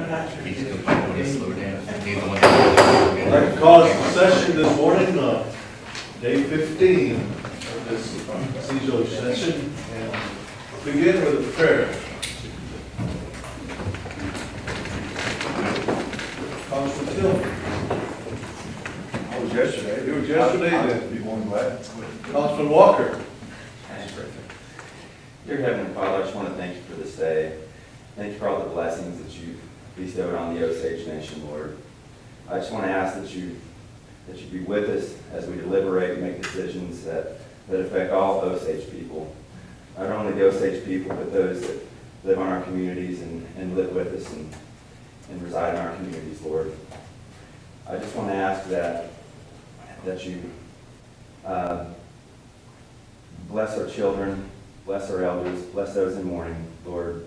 He's still probably want to slow down. He's the one I'd like to call this session this morning, day 15 of this TziZho session, and begin with a prayer. Congressman Tillman. I was yesterday. You were yesterday, I'll then. be more than glad. Councilman Walker. Dear Heavenly Father, I just want to thank you for this day. Thank you for all the blessings that you've bestowed on the Osage Nation, Lord. I just want to ask that you be with us as we deliberate and make decisions that affect all Osage people. Not only the Osage people, but those that live in our communities and live with us and reside in our communities, Lord. I just want to ask that you bless our children, bless our elders, bless those in mourning, Lord.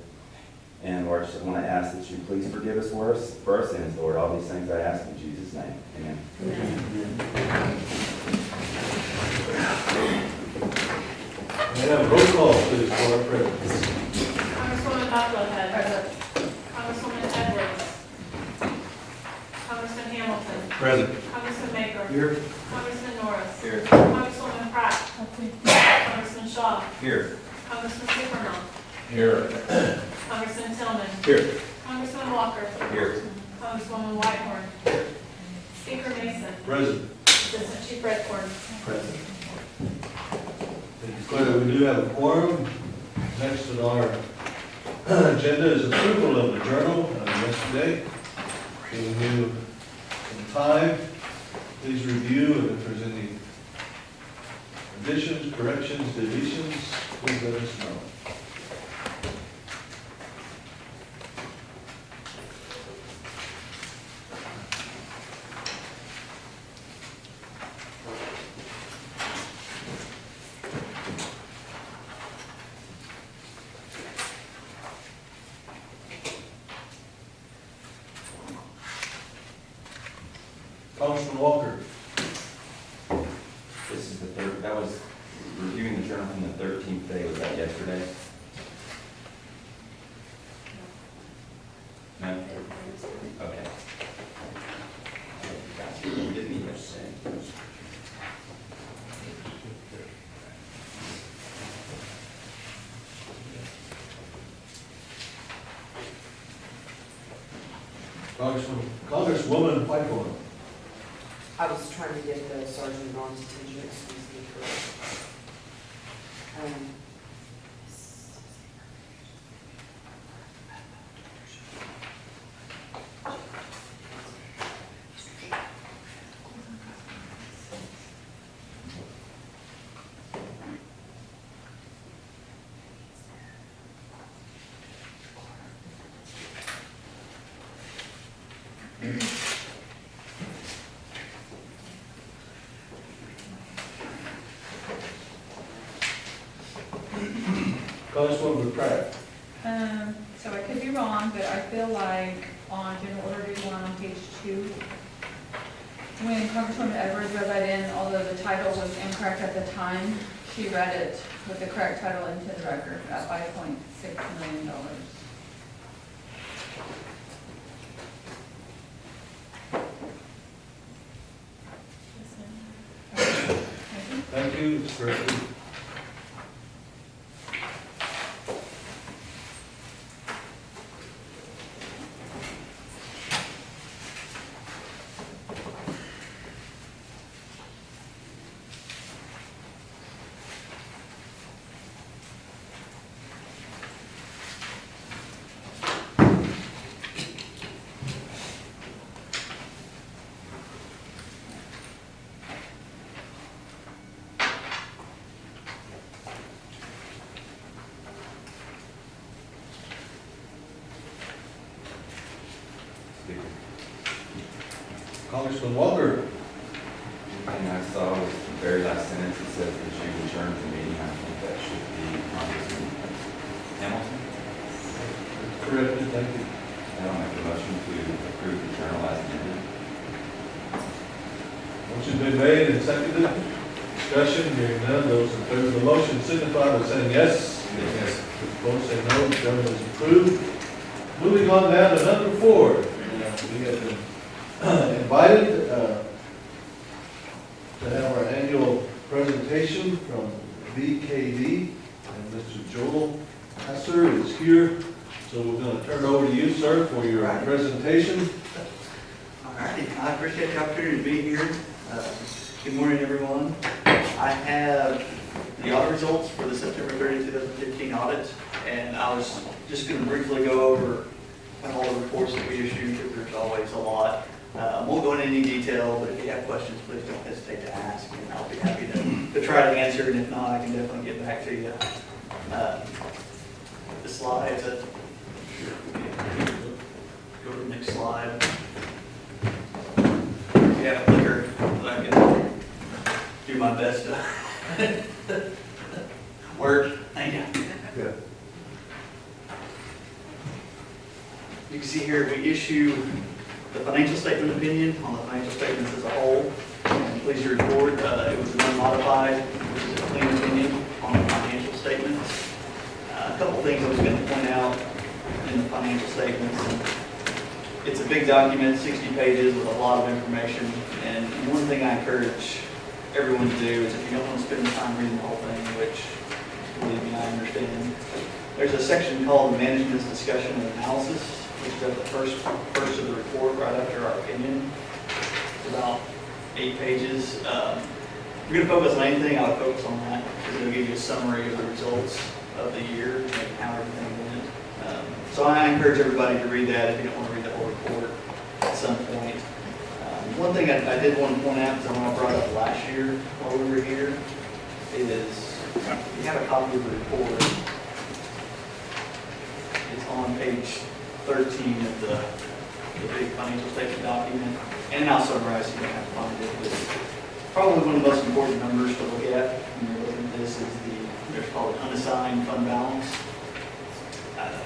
And Lord, I just want to ask that you please forgive us for our sins, Lord. All these things I ask in Jesus' name. Amen. May I have a roll call, please, for our prayer. Congresswoman Bucklehead. Present. Congresswoman Edwards. Congressman Hamilton. Present. Congressman Maker. Here. Congressman Norris. Here. Congresswoman Pratt. Congressman Shaw. Here. Congressman Supernaw. Here. Congressman Tillman. Here. Congressman Walker. Here. Congresswoman Whitehorn. Speaker Mason. Present. Assistant Chief Redcorn. Present. Declare that we do have a quorum. Next on our agenda is approval of the journal of yesterday. Giving you some time. Please review, and if there's any additions, corrections, deletions, please let us know. Congressman Walker. This is the third, that was reviewing the journal from the 13th day. Was that yesterday? No? Okay. Didn't even say. Congresswoman Whitehorn. I was trying to get the sergeant on detention, excuse me, correct. Congresswoman Pratt. So I could be wrong, but I feel like on General Order D1 on page 2, when Congresswoman Edwards read that in, although the title was incorrect at the time, she read it with the correct title into the record at $5.6 million. Thank you. Director. Congressman Walker. And I saw was the very last sentence, it says that you adjourned the meeting. I think that should be Congressman Hamilton. Corrected, thank you. I'll make a motion to approve the journal as amended. Motion's been made and seconded. Discussion, hearing none. Those in favor of the motion signify by saying yes. Yes. Opposed, say no. The journal is approved. Moving on down to number 4. We have been invited to have our annual presentation from BKD, and Mr. Joel Hesser is here. So we're going to turn it over to you, sir, for your presentation. All righty, I appreciate the opportunity to be here. Good morning, everyone. I have the audit results for the September 30, 2015 audit, and I was just going to briefly go over all the reports that we issued, because there's always a lot. I won't go into any detail, but if you have questions, please don't hesitate to ask, and I'll be happy to try to answer, and if not, I can definitely get back to you. The slides, go to the next slide. If you have a clicker, I can do my best to work. Thank you. Good. You can see here, we issue the financial statement opinion on the financial statements as a whole. And please report, it was an unmodified, which is a clean opinion on the financial statements. A couple things I was going to point out in the financial statements. It's a big document, 60 pages with a lot of information. And one thing I encourage everyone to do is, if you don't want to spend the time reading the whole thing, which, believe me, I understand, there's a section called the Management's Discussion and Analysis, which is at the first of the report, right after our opinion. It's about 8 pages. If you're going to focus on anything, I would focus on that, because it'll give you a summary of the results of the year and how everything went. So I encourage everybody to read that if you don't want to read the whole report at some point. One thing I did want to point out, because I want to brought up last year while we were here, is if you have a copy of the report, it's on page 13 of the big financial statement document, and I'll summarize so you don't have to find it. But probably one of the most important numbers to look at when you're looking at this is there's called an unassigned fund balance.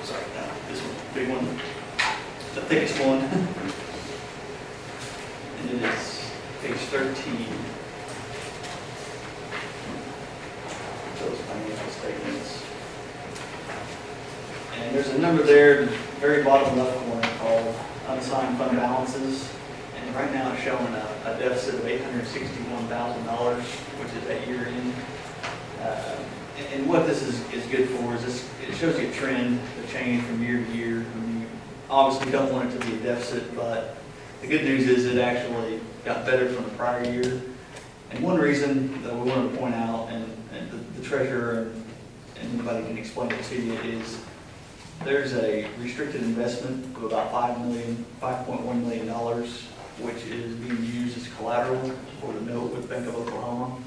Sorry, this one, big one, the thickest one. And it is page 13. Those financial statements. And there's a number there in the very bottom left corner called unassigned fund balances. And right now it's showing a deficit of $861,000, which is at year end. And what this is good for is it shows you a trend, the change from year to year. I mean, you obviously don't want it to be a deficit, but the good news is it actually got better from the prior year. And one reason that we wanted to point out, and the treasurer and anybody can explain it to you, is there's a restricted investment of about $5.1 million, which is being used as collateral for the note with Bank of Oklahoma.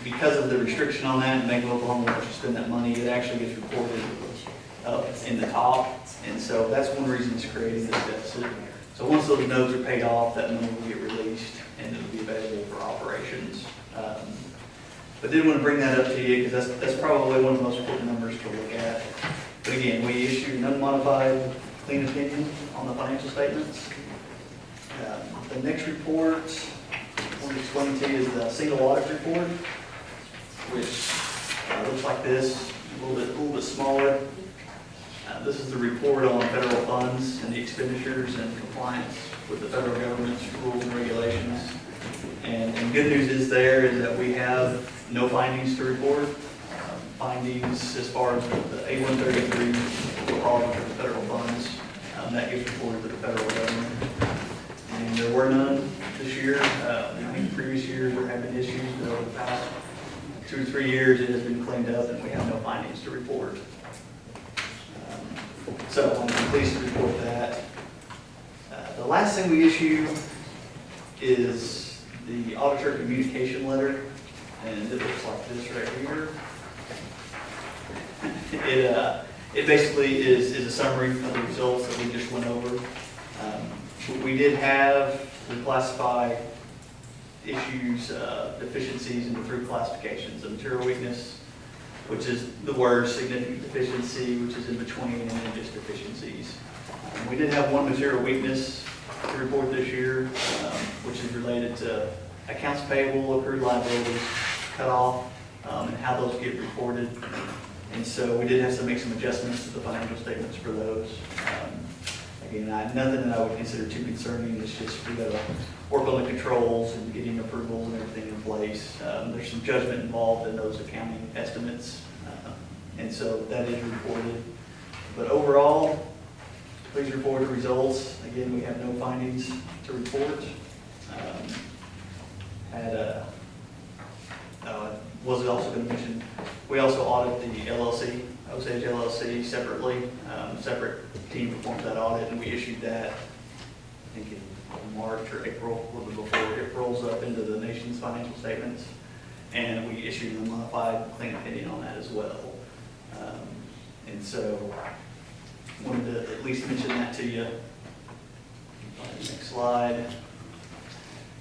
Because of the restriction on that, and Bank of Oklahoma wants to spend that money, it actually gets reported up in the top. And so that's one reason it's creating this deficit. So once those notes are paid off, that money will get released and it'll be available for operations. But did want to bring that up to you because that's probably one of the most important numbers to look at. But again, we issued an unmodified clean opinion on the financial statements. The next report I want to explain to you is the single audit report, which looks like this, a little bit smaller. This is the report on federal funds and the expenditures and compliance with the federal government's rules and regulations. And good news is that we have no findings to report. Findings as far as the A-133 for the federal funds, that gets reported to the federal government. And there were none this year. In previous years there have been issues, but over the past 2 or 3 years it has been cleaned up and we have no findings to report. So I'm pleased to report that. The last thing we issue is the auditor communication letter, and it looks like this right here. It basically is a summary of the results that we just went over. We did have reclassified issues, deficiencies into 3 classifications: the material weakness, which is the word significant deficiency, which is in between, and then just deficiencies. We did have one material weakness to report this year, which is related to accounts payable, accrued liabilities, cut off, and how those get reported. And so we did have to make some adjustments to the financial statements for those. Again, nothing that I would consider too concerning, it's just we gotta work on the controls and getting approvals and everything in place. There's some judgment involved in those accounting estimates, and so that is reported. But overall, please report the results. Again, we have no findings to report. Was also going to mention, we also audit the LLC, Osage LLC separately. Separate team performed that audit, and we issued that, I think in March or April, a little bit before it rolls up into the nation's financial statements. And we issued a modified clean opinion on that as well. And so, wanted to at least mention that to you. Next slide.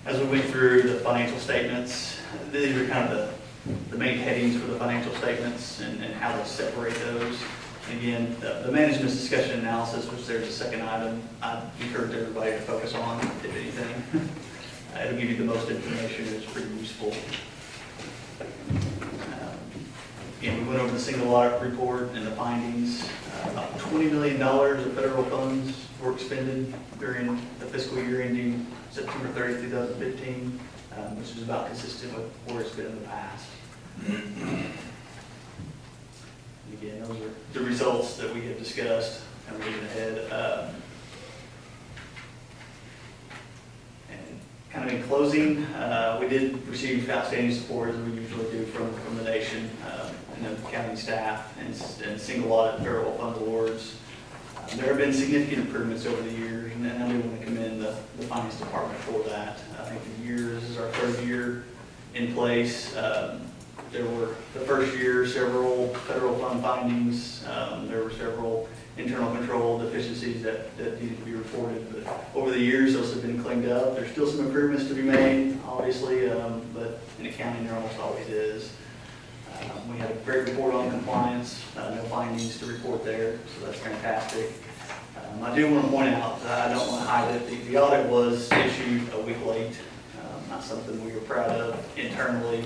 As we went through the financial statements, these are kind of the main headings for the financial statements and how to separate those. Again, the management's discussion analysis, which there's a second item, I encourage everybody to focus on, if anything. It'll give you the most information, it's pretty useful. Again, we went over the single audit report and the findings. About $20 million of federal funds were expended during the fiscal year ending September 30, 2015, which is about consistent with where it's been in the past. Again, those are the results that we have discussed. I'm moving ahead. And kind of in closing, we did receive outstanding support, as we usually do, from the nation and the county staff and single audit federal fund awards. There have been significant improvements over the years, and I do want to commend the finance department for that. I think this is our third year in place. There were, the first year, several federal fund findings. There were several internal control deficiencies that needed to be reported. But over the years, those have been cleaned up. There's still some improvements to be made, obviously, but in accounting, there almost always is. We had a great report on compliance, no findings to report there, so that's fantastic. I do want to point out, I don't want to hide it, the audit was issued a week late. Not something we were proud of internally.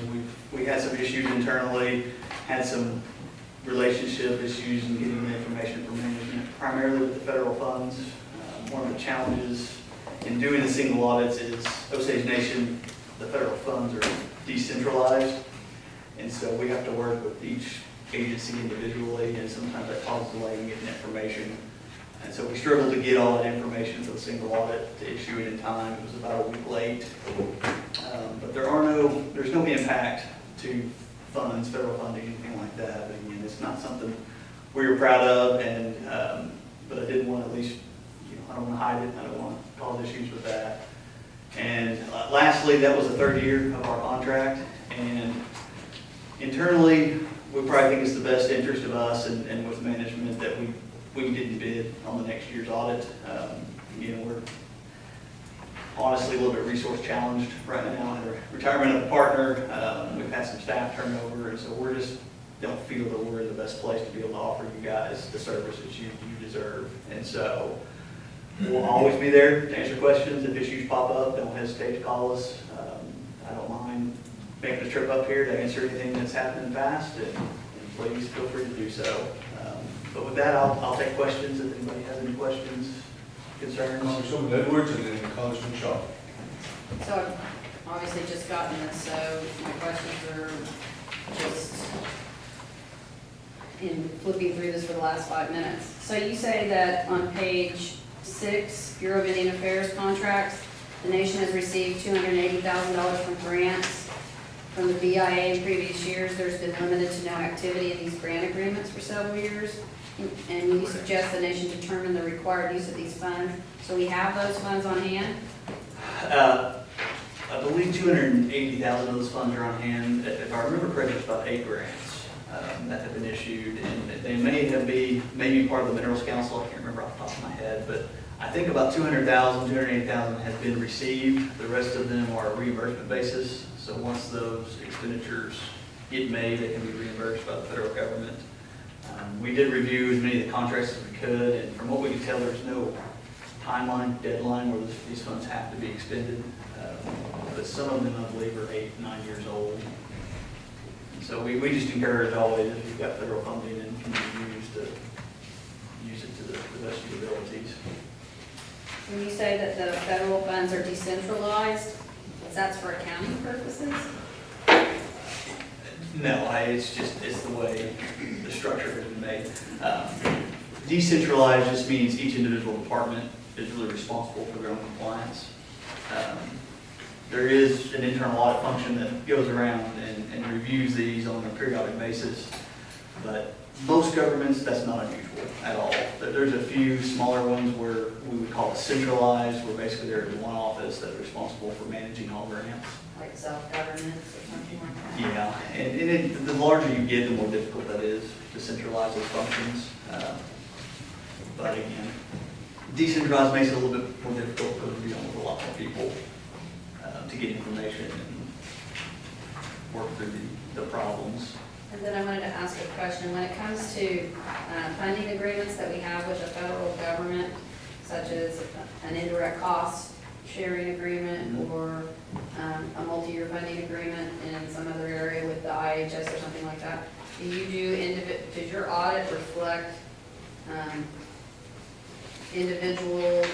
We had some issues internally, had some relationship issues in getting the information from management, primarily with the federal funds. One of the challenges in doing the single audits is Osage Nation, the federal funds are decentralized, and so we have to work with each agency individually, and sometimes that causes delay in getting information. And so we struggled to get all that information for the single audit to issue it in time. It was about a week late. But there's no impact to funds, federal funding, anything like that. But again, it's not something we were proud of, and but I did want to at least, I don't want to hide it. I don't want to cause issues with that. And lastly, that was the third year of our contract, and internally, we probably think it's the best interest of us and with management that we didn't bid on the next year's audit. We're honestly a little bit resource challenged right now. The retirement of a partner, we've had some staff turnover, and so we're just don't feel that we're in the best place to be able to offer you guys the services you deserve. And so we'll always be there to answer questions. If issues pop up, don't hesitate to call us. I don't mind making a trip up here to answer anything that's happened in the past, and please feel free to do so. But with that, I'll take questions if anybody has any questions, concerns. Congresswoman Edwards and then Congressman Shaw. So I've obviously just gotten this, so my questions are just in flipping through this for the last 5 minutes. So you say that on page 6, Bureau of Indian Affairs contracts, the nation has received $280,000 from grants from the BIA in previous years. There's been limited to no activity in these grant agreements for several years. And you suggest the nation determine the required use of these funds. So we have those funds on hand? I believe 280,000 of those funds are on hand. If I remember correctly, it's about 8 grants that have been issued, and they maybe part of the Minerals Council. I can't remember off the top of my head, but I think about 200,000, 280,000 has been received. The rest of them are a reimbursement basis. So once those expenditures get made, they can be reimbursed by the federal government. We did review as many of the contracts as we could, and from what we could tell, there's no timeline, deadline where these funds have to be expended. But some of them, I believe, are 8, 9 years old. And So we just encourage always, if you've got federal funding and can be used to use it to the best of your abilities. When you say that the federal funds are decentralized, that's for accounting purposes? No, it's the way the structure has been made. Decentralized just means each individual department is really responsible for their own compliance. There is an internal audit function that goes around and reviews these on a periodic basis, but most governments, that's not unusual at all. There's a few smaller ones where we would call it centralized, where basically there's one office that's responsible for managing all grants. Like self-governance or something like that? Yeah, and the larger you get, the more difficult that is to centralize those functions. But again, decentralized makes it a little bit more difficult because we're dealing with a lot more people to get information and work through the problems. And then I wanted to ask a question. When it comes to funding agreements that we have with the federal government, such as an indirect cost sharing agreement or a multi-year funding agreement in some other area with the IHS or something like that, does your audit reflect individual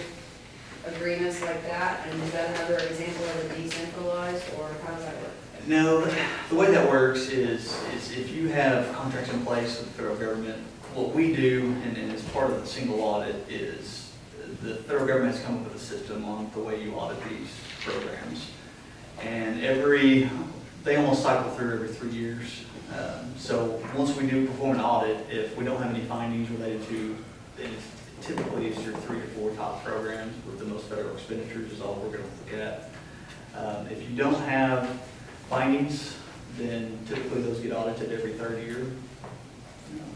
agreements like that? And is that another example of a decentralized, or how does that work? No, the way that works is if you have contracts in place with the federal government, what we do, and as part of the single audit, is the federal government has come up with a system on the way you audit these programs. And they almost cycle through every 3 years. So once we do perform an audit, if we don't have any findings related to, then typically it's your 3 or 4 top programs with the most federal expenditures is all we're going to look at. If you don't have findings, then typically those get audited every 3rd year.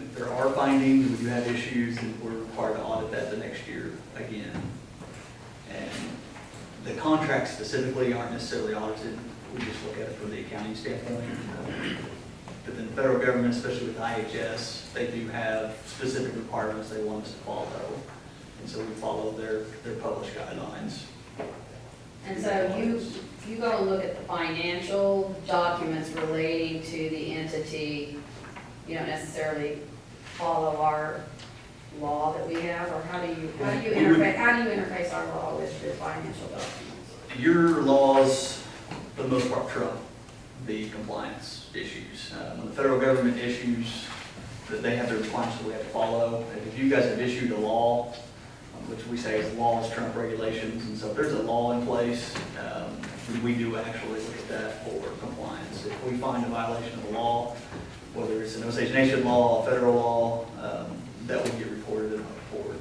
If there are findings, we do have issues, then we're required to audit that the next year again. And the contracts specifically aren't necessarily audited. We just look at it from the accounting standpoint. But then the federal government, especially with IHS, they do have specific requirements they want us to follow. And so we follow their published guidelines. And so you go and look at the financial documents relating to the entity. You don't necessarily follow our law that we have, or how do you interface our law with your financial documents? Your laws, for the most part, trump the compliance issues. When the federal government issues, that they have the requirements that we have to follow. And if you guys have issued a law, which we say is laws trump regulations, and so if there's a law in place, we do actually look at that for compliance. If we find a violation of the law, whether it's an Osage Nation law, a federal law, that will get reported in our report.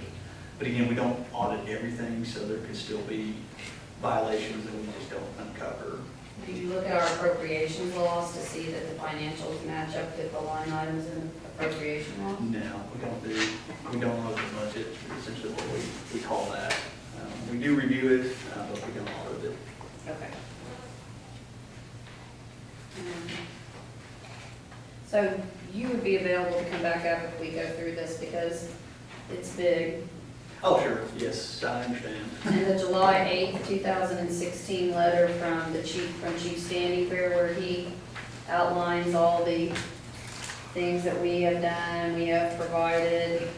But again, we don't audit everything, so there could still be violations that we just don't uncover. Do you look at our appropriations laws to see that the financials match up with the line items in the appropriation law? No, we don't audit the budget, essentially what we call that. We do review it, but we don't audit it. Okay. So you would be available to come back up if we go through this because it's big. Oh, sure, yes, I understand. And the July 8th, 2016 letter from Chief Standing Fair, where he outlines all the things that we have done, we have provided.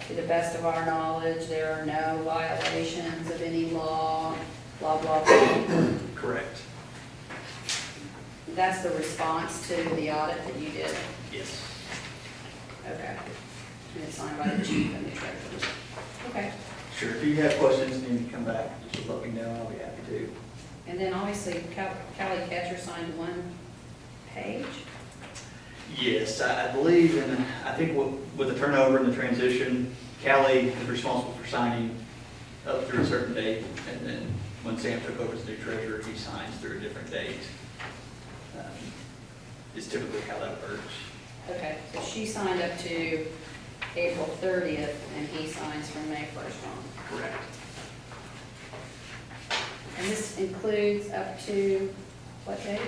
To the best of our knowledge, there are no violations of any law, blah, blah, blah. Correct. That's the response to the audit that you did? Yes. Okay. And it's signed by the chief and the treasurer? Okay. Sure, if you have questions, need to come back, just let me know, I'll be happy to. And then obviously Callie Catcher signed one page? Yes, I believe, and I think with the turnover and the transition, Callie is responsible for signing up through a certain date, and then when Sam took over as new treasurer, he signs through a different date. Is typically how that works. Okay, so she signed up to April 30th, and he signs from May 1st on. Correct. And this includes up to what date?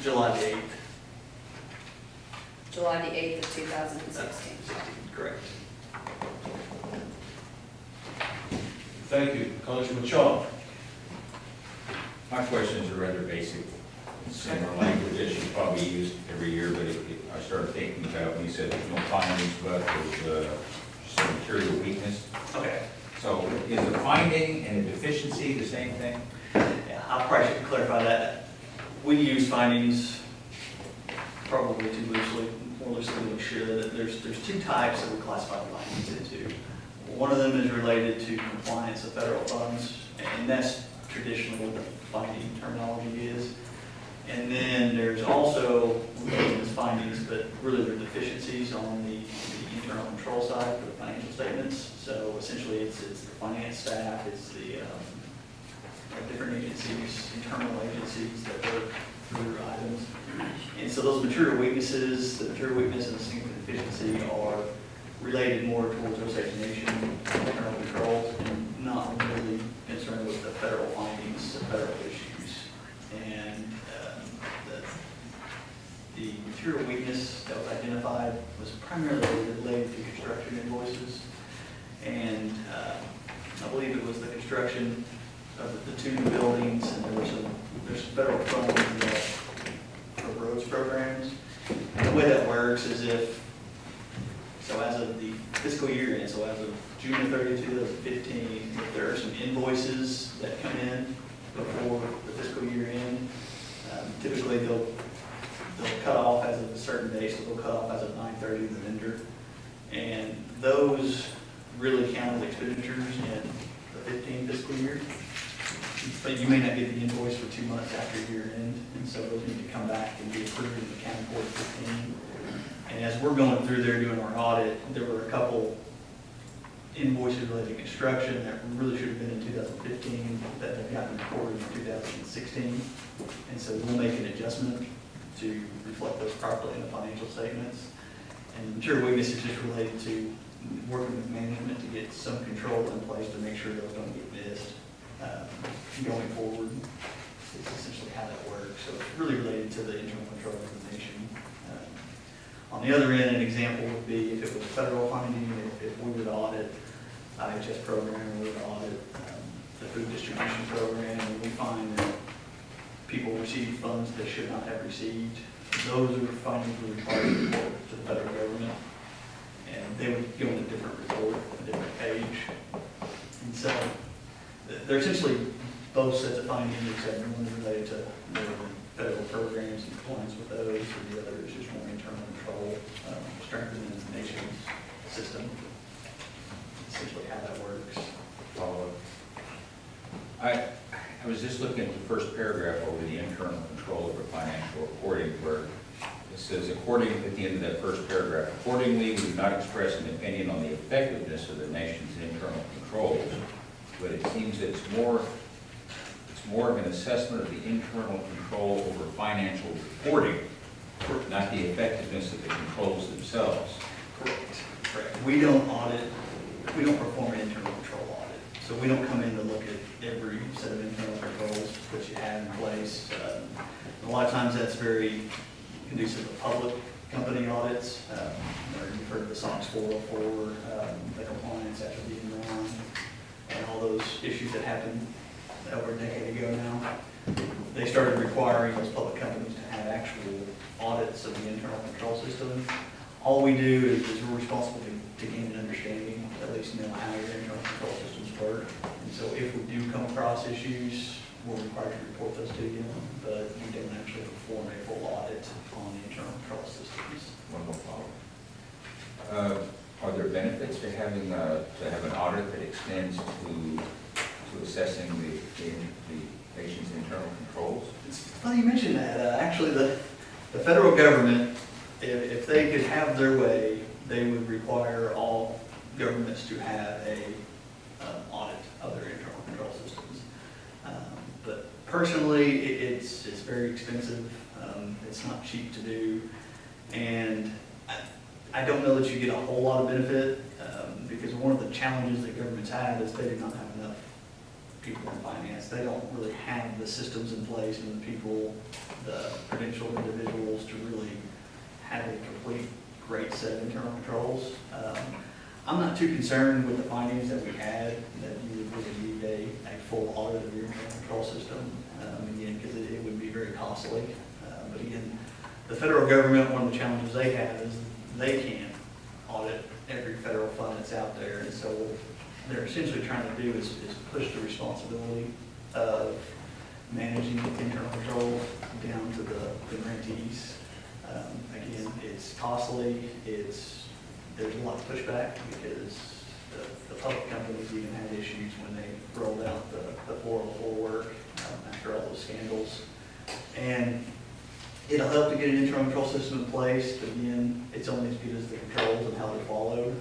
July the 8th. July the 8th of 2016. Correct. Thank you. Congressman Shaw. My questions are rather basic. similar language that you probably use every year, but I started thinking about when you said there's no findings, but there's some material weakness. Okay. So is a finding and a deficiency the same thing? Yeah, I probably should clarify that. We use findings probably too loosely, more loosely than we should. There's two types that we classify the findings into. One of them is related to compliance of federal funds, and that's traditionally what the finding terminology is. And then there's also those findings, but really they're deficiencies on the internal control side for the financial statements. So essentially it's the finance staff, it's the different agencies, internal agencies that work through items. And so those material weaknesses, the material weakness and the significant deficiency are related more towards Osage Nation internal controls and not really concerned with the federal findings, the federal issues. And the material weakness that was identified was primarily related to construction invoices. And I believe it was the construction of the two new buildings, and there's some federal funds for roads programs. And the way that works is so as of the fiscal year end, so as of June 30, 2015, if there are some invoices that come in before the fiscal year end, typically they'll cut off as of a certain date, so they'll cut off as of 9/30 the vendor. And those really count as expenditures in the 15 fiscal year. But you may not get the invoice for 2 months after year end, and so those need to come back and be approved and accounted for at 15. And as we're going through there doing our audit, there were a couple invoices related to construction that really should have been in 2015 that have gotten recorded in 2016. And so we'll make an adjustment to reflect those properly in the financial statements. And the material weakness is just related to working with management to get some control in place to make sure those don't get missed going forward. It's essentially how that works. So it's really related to the internal control of the nation. On the other end, an example would be if it was a federal finding, if we would audit IHS program, we would audit the food distribution program, and we find that people received funds they should not have received. Those are findings we require to report to the federal government, and they would go in a different report, a different page. And so they're essentially both sets of findings, except one is related to more federal programs and compliance with those, and the other is just more internal control, strengthening the nation's system. Essentially how that works. Follow up. I was just looking at the first paragraph over the internal control over financial reporting, where it says, according, at the end of that first paragraph, accordingly, we do not express an opinion on the effectiveness of the nation's internal controls, but it seems that it's more of an assessment of the internal control over financial reporting, not the effectiveness of the controls themselves. Correct. We don't perform an internal control audit. So we don't come in to look at every set of internal controls that you have in place. A lot of times that's very conducive to public company audits. You've heard of the SOX 404, the compliance after being run, and all those issues that happened over a decade ago now. They started requiring those public companies to have actual audits of the internal control system. All we do is we're responsible to gain an understanding, at least know how your internal control systems work. And so if we do come across issues, we're required to report those to you, but we don't actually perform a full audit on the internal control systems. One more follow-up. Are there benefits to having to have an audit that extends to assessing the nation's internal controls? It's funny you mention that. Actually, the federal government, if they could have their way, they would require all governments to have a audit of their internal control systems. But personally, it's very expensive. It's not cheap to do, and I don't know that you get a whole lot of benefit because one of the challenges that governments have is they do not have enough people in finance. They don't really have the systems in place and the people, the credentialed individuals to really have a complete great set of internal controls. I'm not too concerned with the findings that we had, that you would need a full audit of your internal control system, again, because it would be very costly. But again, the federal government, one of the challenges they have is they can't audit every federal fund that's out there. And so what they're essentially trying to do is push the responsibility of managing internal controls down to the grantees. Again, it's costly, there's a lot of pushback because the public companies even had issues when they rolled out the 404 work after all those scandals. And it'll help to get an internal control system in place, but again, it's only as good as the controls and how they're followed.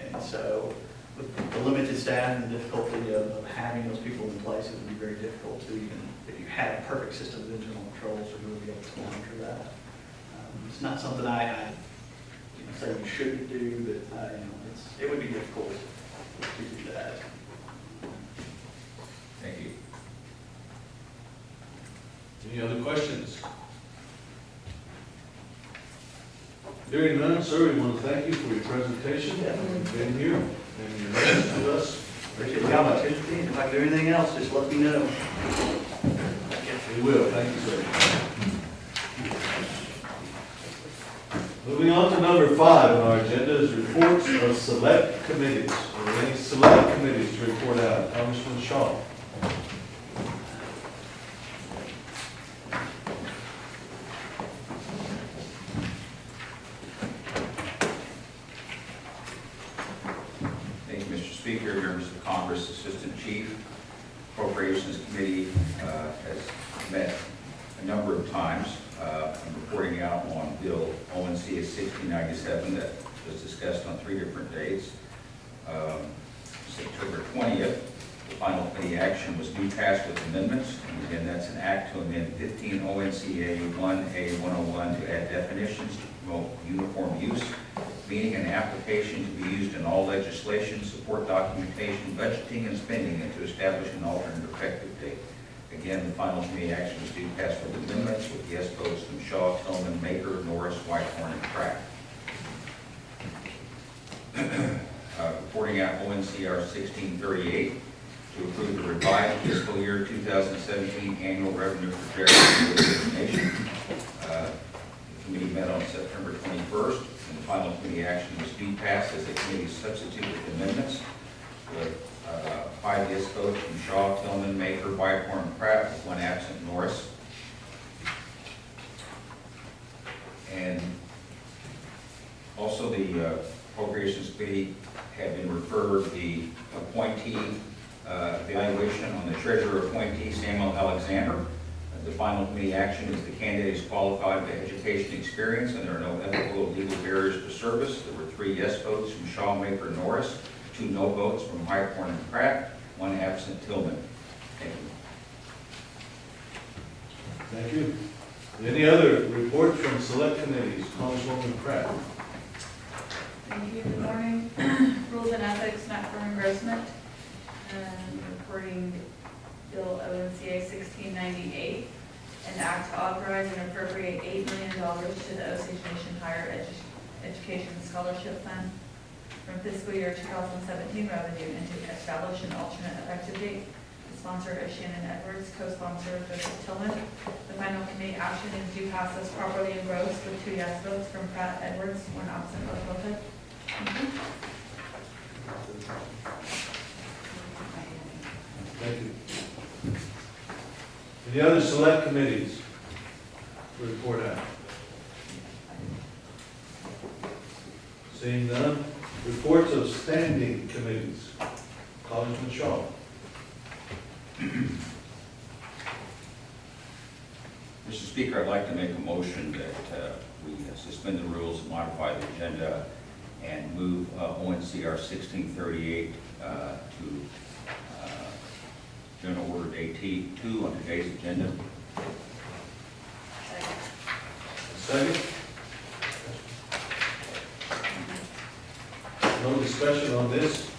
And so with the limited staff and the difficulty of having those people in place, it would be very difficult to even, if you had a perfect system of internal controls, to really be able to monitor that. It's not something I say you shouldn't do, but it would be difficult to do that. Thank you. Any other questions? Hearing none, sir, we want to thank you for your presentation, being here, and your message to us. Appreciate the opportunity, and if I can do anything else, just let me know. We will, thank you, sir. Moving on to number 5 on our agenda is reports of select committees. Are there any select committees to report out? Congressman Shaw. Thank you, Mr. Speaker, members of Congress, Assistant Chief. Appropriations Committee has met a number of times. I'm reporting out on Bill ONC 1697 that was discussed on 3 different dates. September 20th, the final committee action was due passed with amendments. And again, that's an act to amend 15 ONCA 1A101 to add definitions to promote uniform use, meaning an application to be used in all legislation, support documentation, budgeting, and spending, and to establish an alternate effective date. Again, the final committee action was due passed with amendments with yes votes from Shaw, Tillman, Maker, Norris, Whitehorn, and Pratt. Reporting out ONCR 1638 to approve the revised fiscal year 2017 annual revenue projection for the nation. The committee met on September 21st, and the final committee action was due passed as the committee substituted amendments with 5 yes votes from Shaw, Tillman, Maker, Whitehorn, and Pratt, with 1 absent, Norris. And also the Appropriations Committee had been referred the appointee evaluation on the treasurer appointee, Samuel Alexander. The final committee action is the candidate is qualified by education experience, and there are no ethical or legal barriers to service. There were 3 yes votes from Shaw, Maker, Norris, 2 no votes from Whitehorn and Pratt, 1 absent, Tillman. Thank you. Thank you. Any other reports from select committees? Congresswoman Pratt. Thank you, good morning. Rules and Ethics, not for engrossment. Reporting Bill ONCA 1698, an act to authorize and appropriate $8 million to the Osage Nation Higher Education Scholarship Fund from fiscal year 2017 revenue and to establish an alternate effective date. The sponsor is Shannon Edwards, co-sponsor Joseph Tillman. The final committee action is due pass as properly engrossed with 2 yes votes from Pratt, Edwards, 1 absent, both voted. Thank you. Any other select committees to report out? Seeing none, reports of standing committees. Congressman Shaw. Mr. Speaker, I'd like to make a motion that we suspend the rules and modify the agenda and move ONCR 1638 to General Order Day 2 on today's agenda. Second. No discussion on this?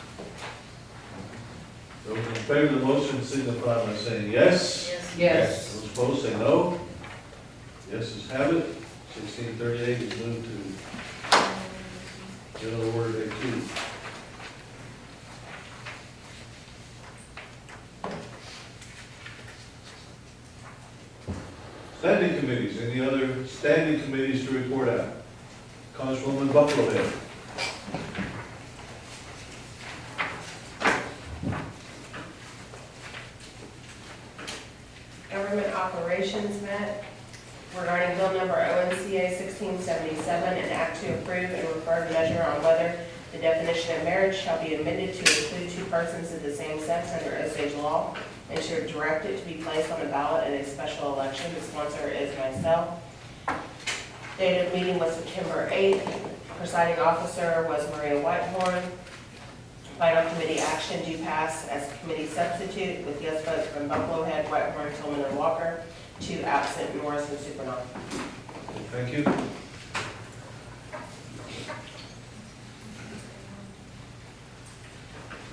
Those in favor of the motion signify by saying yes. Yes. Those opposed say no. Yeses have it. 1638 is moved to General Order Day 2. Standing committees, any other standing committees to report out? Congresswoman Buffalohead. Government operations met regarding bill number ONCA 1677, an act to approve and refer to measure on whether the definition of marriage shall be amended to include two persons of the same sex under Osage law, and to direct it to be placed on the ballot in a special election. The sponsor is myself. Date of meeting was September 8th. Presiding officer was Maria Whitehorn. Final committee action do pass as committee substitute with yes votes from Buffalohead, Whitehorn, Tillman, and Walker, 2 absent, Norris and Supernaw. Thank you.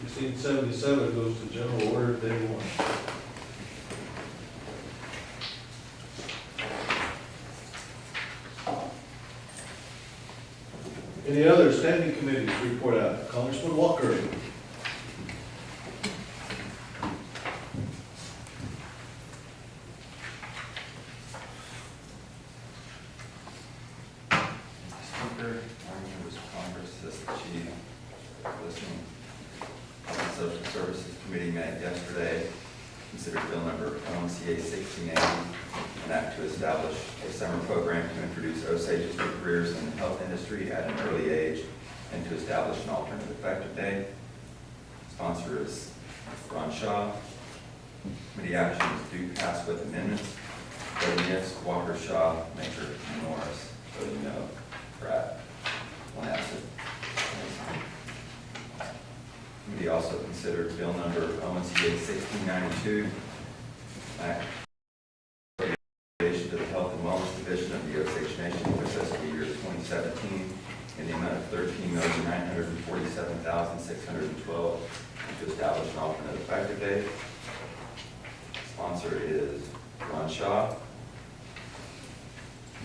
$1677 goes to general order, day 1. Any other standing committees to report out? Congressman Walker. Speaker, members of Congress, Assistant Chief, listening. The Social Services Committee met yesterday, considered bill number ONCA 1680, an act to establish a summer program to introduce Osage's to careers in the health industry at an early age and to establish an alternate effective date. Sponsor is Ron Shaw. Committee action is due pass with amendments. Voting yes, Walker, Shaw, Maker, and Norris. Voting no, Pratt. 1 absent. Committee also considered bill number ONCA 1692, act to the Health and Wellness Division of the Osage Nation for fiscal year 2017 in the amount of $13,947,612 to establish an alternate effective date. Sponsor is Ron Shaw.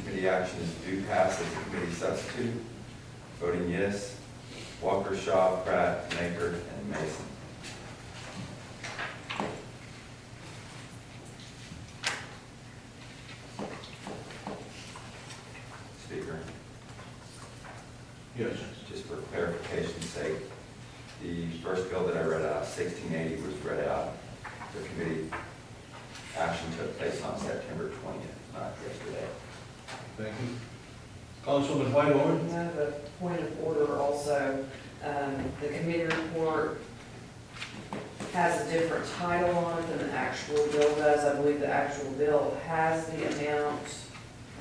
Committee action is due pass as a committee substitute. Voting yes, Walker, Shaw, Pratt, Maker, and Mason. Speaker, Yes. just for clarification's sake, the first bill that I read out, 1680, was read out. The committee action took place on September 20th, not yesterday. Thank you. Congresswoman Whitehorn. I have a point of order also. The committee report has a different title on it than the actual bill does. I believe the actual bill has the amount.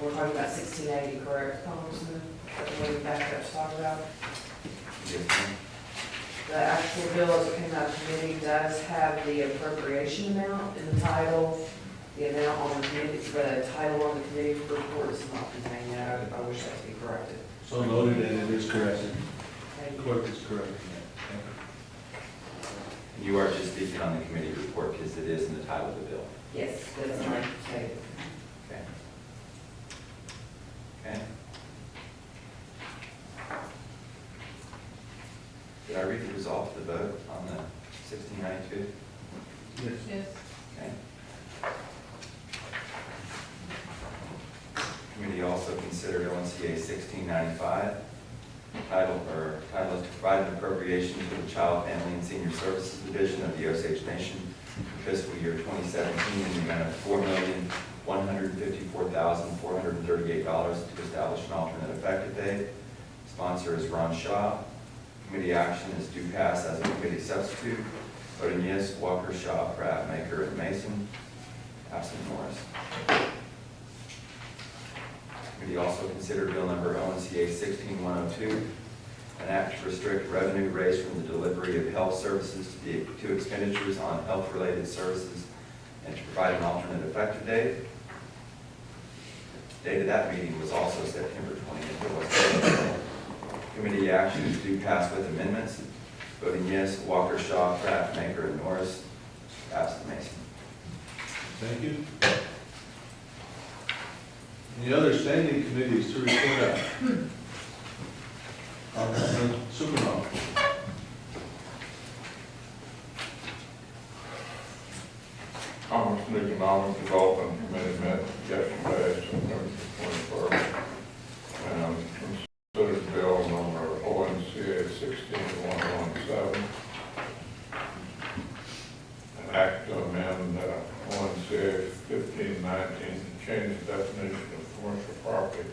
We're talking about 1680, correct, Congressman? That's what we back up to talk about. Yes, ma'am. The actual bill as it came out of committee does have the appropriation amount in the title. The amount on the committee, the title on the committee report is not contained yet. I wish that to be corrected. So noted, and it is corrected. Thank you. Clerk is correct. You are just speaking on the committee report because it is in the title of the bill. Yes, that's right. Okay. Okay. Okay. Did I read the result of the vote on the 1692? Yes. Yes. Okay. Committee also considered ONCA 1695. Title is to provide an appropriation to the Child, Family, and Senior Services Division of the Osage Nation for fiscal year 2017 in the amount of $4,154,438 to establish an alternate effective date. Sponsor is Ron Shaw. Committee action is due pass as a committee substitute. Voting yes, Walker, Shaw, Pratt, Maker, and Mason. Absent Norris. Committee also considered bill number ONCA 16102, an act to restrict revenue raised from the delivery of health services to expenditures on health-related services and to provide an alternate effective date. Date of that meeting was also September 20th. It was committee action is due pass with amendments. Voting yes, Walker, Shaw, Pratt, Maker, and Norris. Absent Mason. Thank you. Any other standing committees to report out? Congressman Supernaw. Congressman Johnson Economic Development Committee met yesterday, September 21st, and considered bill number ONCA 16117, an act to amend ONCA 1519 to change the definition of commercial property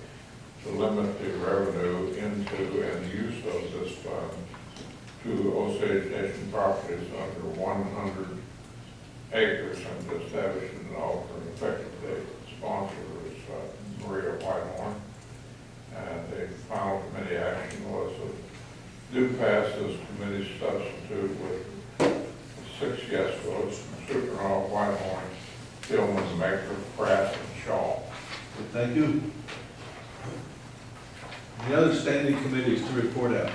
to limit the revenue into and use of this fund to Osage Nation properties under 100 acres and to establish an alternate effective date. The sponsor is Maria Whitehorn. And the final committee action was to do pass this committee substitute with 6 yes votes from Supernaw, Whitehorn, Tillman, Maker, Pratt, and Shaw. Thank you. Any other standing committees to report out?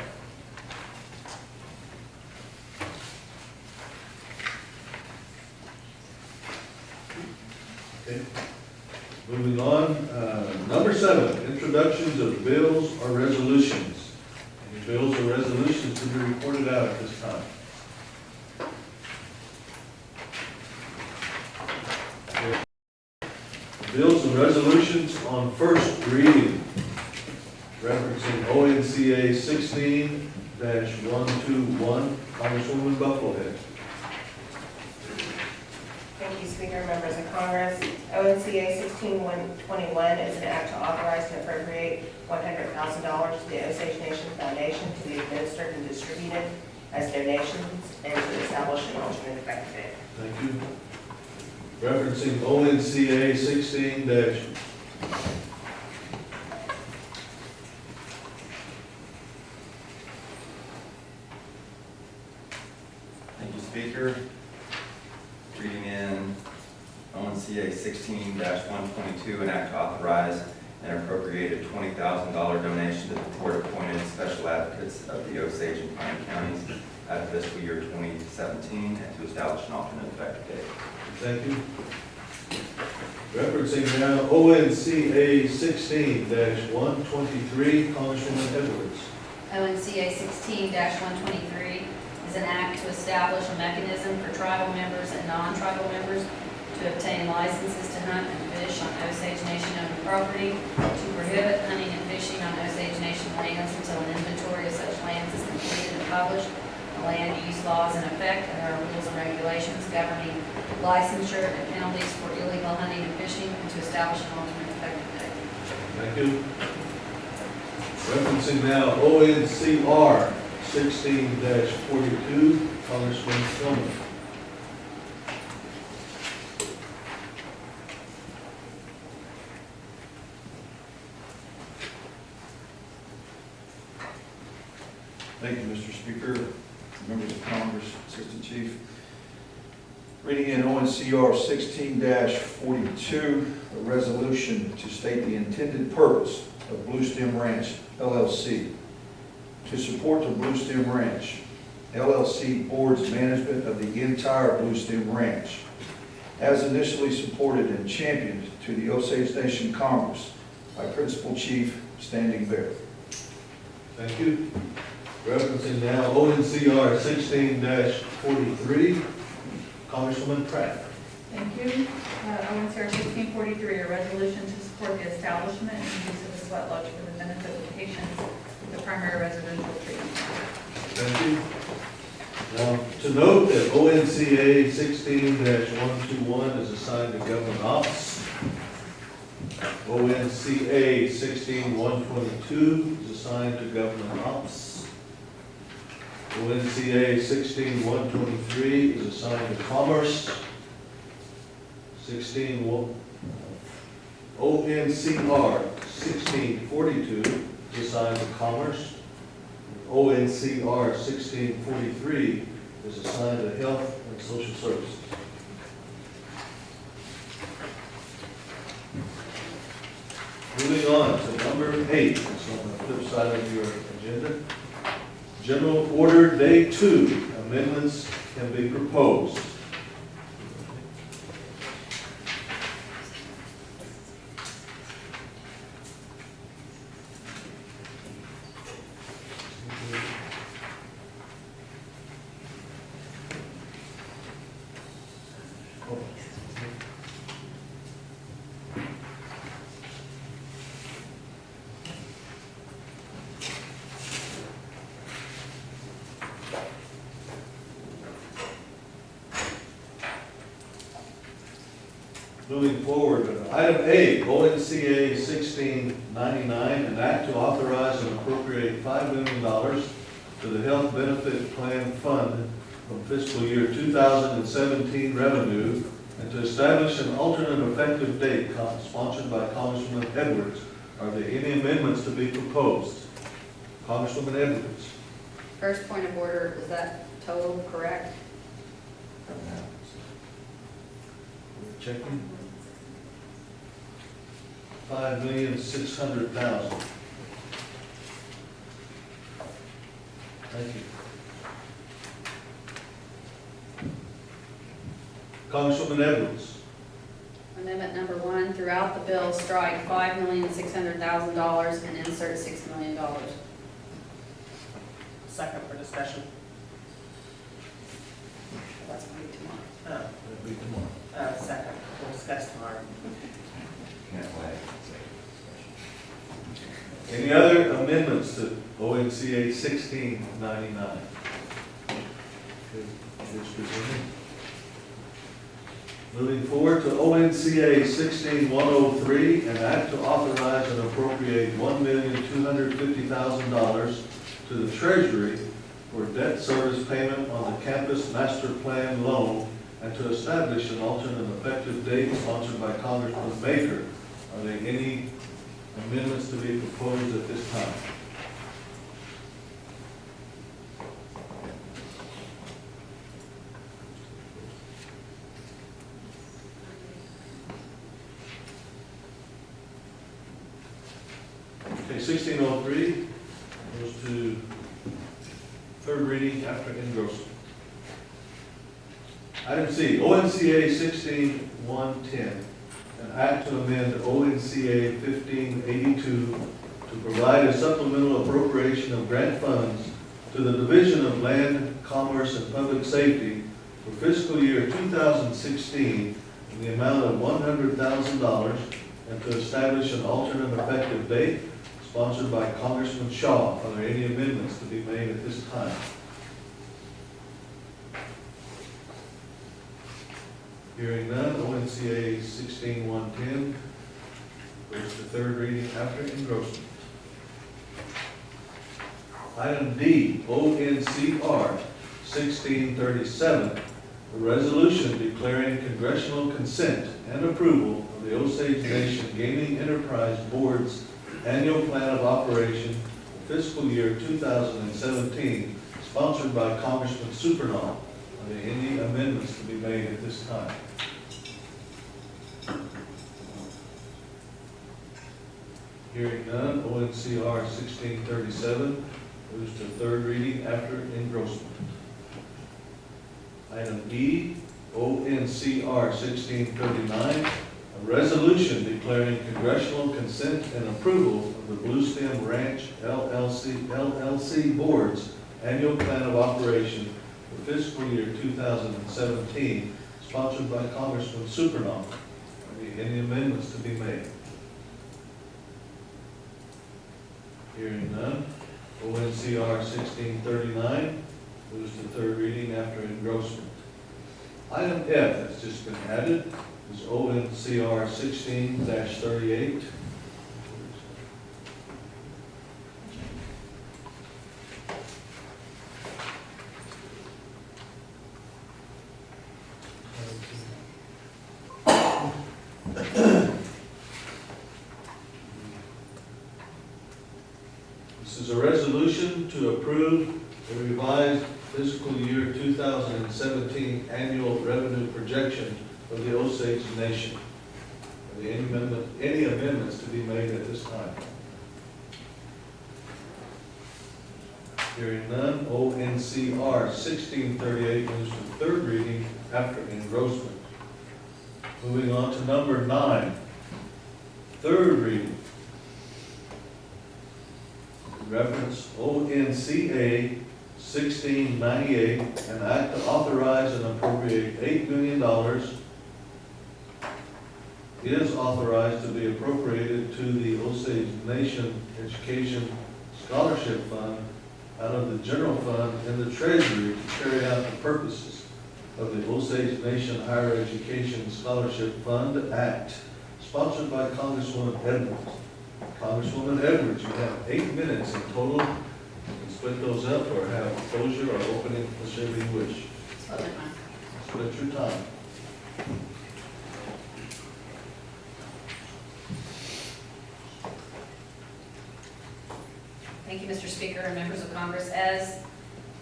Okay. Moving on, number 7, introductions of bills or resolutions. Any bills or resolutions to be reported out at this time? Okay. Bills and resolutions on first reading, referencing ONCA 16-121, Congresswoman Bucklehead. Thank you, Speaker, members of Congress. ONCA 16121 is an act to authorize and appropriate $100,000 to the Osage Nation Foundation to be administered and distributed as donations and to establish an alternate effective date. Thank you. Referencing ONCA 16 Thank you, Speaker. Reading in ONCA 16-122, an act to authorize and appropriate a $20,000 donation to the court-appointed special advocates of the Osage and Pine counties out of fiscal year 2017 and to establish an alternate effective date. Thank you. Referencing now ONCA 16-123, Congresswoman Edwards. ONCA 16-123 is an act to establish a mechanism for tribal members and non-tribal members to obtain licenses to hunt and fish on Osage Nation-owned property, to prohibit hunting and fishing on Osage Nation lands until an inventory of such lands is completed and published, the land use laws in effect, and there are rules and regulations governing licensure and penalties for illegal hunting and fishing, and to establish an alternate effective date. Thank you. Referencing now ONCR 16-42, Congressman Tillman. Thank you, Mr. Speaker, members of Congress, Assistant Chief. Reading in ONCR 16-42, a resolution to state the intended purpose of Blue Stem Ranch LLC. To support the Blue Stem Ranch LLC Board's management of the entire Blue Stem Ranch, as initially supported and championed to the Osage Nation Congress by Principal Chief Standing Bear. Thank you. Referencing now ONCR 16-43, Congresswoman Pratt. Thank you. ONCR 1643, a resolution to support the establishment and use of a sweat lodge for the benefit of patients with the primary residential treatment. Thank you. Now, to note that ONCA 16-121 is assigned to government ops. ONCA 16-122 is assigned to government ops. ONCA 16-123 is assigned to commerce. ONCR 1642 is assigned to commerce. ONCR 1643 is assigned to health and social services. Moving on to number 8, it's on the flip side of your agenda. General Order Day 2, amendments can be proposed. Moving forward, item A, ONCA 1699, an act to authorize and appropriate $5 million to the Health Benefit Plan Fund from fiscal year 2017 revenue, and to establish an alternate effective date sponsored by Congresswoman Edwards. Are there any amendments to be proposed? Congresswoman Edwards. First point of order, is that total correct? Checking. 5,600,000. Thank you. Congresswoman Edwards. Amendment number 1, throughout the bill, strike $5,600,000 and insert $6 million. Second for discussion. That's going to be tomorrow. Oh, That'd be tomorrow. second, we'll discuss tomorrow. Can't wait. Any other amendments to ONCA 1699? Moving forward to ONCA 16103, an act to authorize and appropriate $1,250,000 to the Treasury for debt service payment on the campus master plan loan, and to establish an alternate effective date sponsored by Congressman Baker. Are there any amendments to be proposed at this time? Okay, 1603 goes to third reading after engrossment. Item C, ONCA 16110, an act to amend ONCA 1582 to provide a supplemental appropriation of grant funds to the Division of Land, Commerce, and Public Safety for fiscal year 2016 in the amount of $100,000, and to establish an alternate effective date sponsored by Congressman Shaw. Are there any amendments to be made at this time? Hearing none, ONCA 16110 goes to third reading after engrossment. Item D, ONCR 1637, a resolution declaring congressional consent and approval of the Osage Nation Gaming Enterprise Board's annual plan of operation for fiscal year 2017, sponsored by Congressman Supernaw. Are there any amendments to be made at this time? Hearing none, ONCR 1637 moves to third reading after engrossment. Item E, ONCR 1639, a resolution declaring congressional consent and approval of the Blue Stem Ranch LLC Board's annual plan of operation for fiscal year 2017, sponsored by Congressman Supernaw. Are there any amendments to be made? Hearing none, ONCR 1639 moves to third reading after engrossment. Item F that's just been added is ONCR 16-38. This is a resolution to approve the revised fiscal year 2017 annual revenue projection of the Osage Nation. Are there any amendments to be made at this time? Hearing none, ONCR 1638 moves to third reading after engrossment. Moving on to number 9, third reading. Reference ONCA 1698, an act to authorize and appropriate $8 million is authorized to be appropriated to the Osage Nation Education Scholarship Fund out of the general fund in the Treasury to carry out the purposes of the Osage Nation Higher Education Scholarship Fund Act, sponsored by Congresswoman Edwards. Congresswoman Edwards, you have 8 minutes in total. You can split those up or have closure or opening, whichever you wish. Split your time. Thank you, Mr. Speaker and members of Congress. As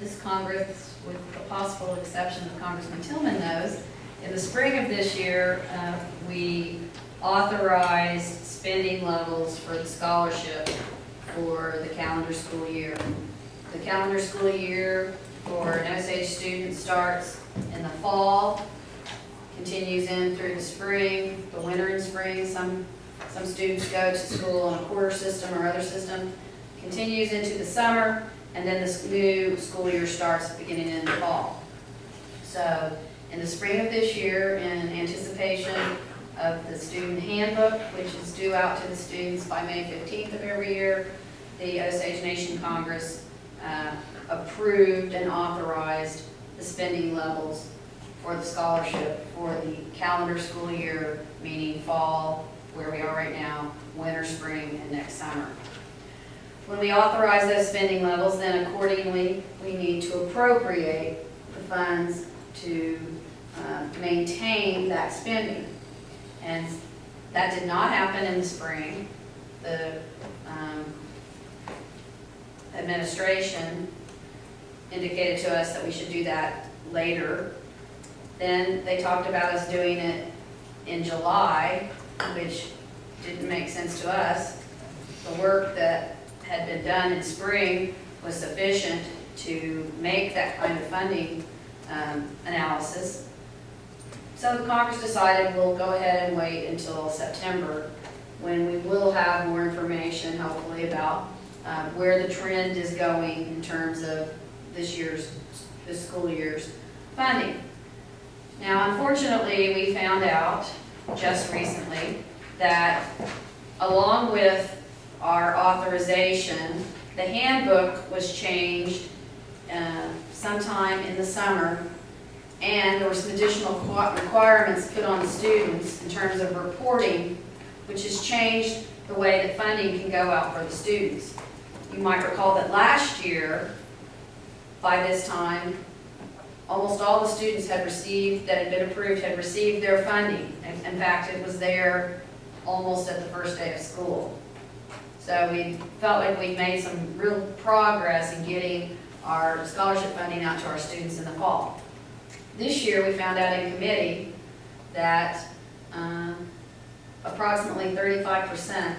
this Congress, with the possible exception of Congressman Tillman, knows, in the spring of this year, we authorized spending levels for the scholarship for the calendar school year. The calendar school year for an Osage student starts in the fall, continues in through the spring, the winter and spring. Some students go to school on a quarter system or other system, continues into the summer, and then this new school year starts beginning in the fall. So in the spring of this year, in anticipation of the student handbook, which is due out to the students by May 15th of every year, the Osage Nation Congress approved and authorized the spending levels for the scholarship for the calendar school year, meaning fall, where we are right now, winter, spring, and next summer. When we authorize those spending levels, then accordingly, we need to appropriate the funds to maintain that spending. And that did not happen in the spring. The administration indicated to us that we should do that later. Then they talked about us doing it in July, which didn't make sense to us. The work that had been done in spring was sufficient to make that kind of funding analysis. So the Congress decided we'll go ahead and wait until September, when we will have more information, hopefully, about where the trend is going in terms of this school year's funding. Now, unfortunately, we found out just recently that along with our authorization, the handbook was changed sometime in the summer, and there were some additional requirements put on the students in terms of reporting, which has changed the way that funding can go out for the students. You might recall that last year, by this time, almost all the students that had been approved had received their funding. In fact, it was there almost at the first day of school. So we felt like we'd made some real progress in getting our scholarship funding out to our students in the fall. This year, we found out in committee that approximately 35%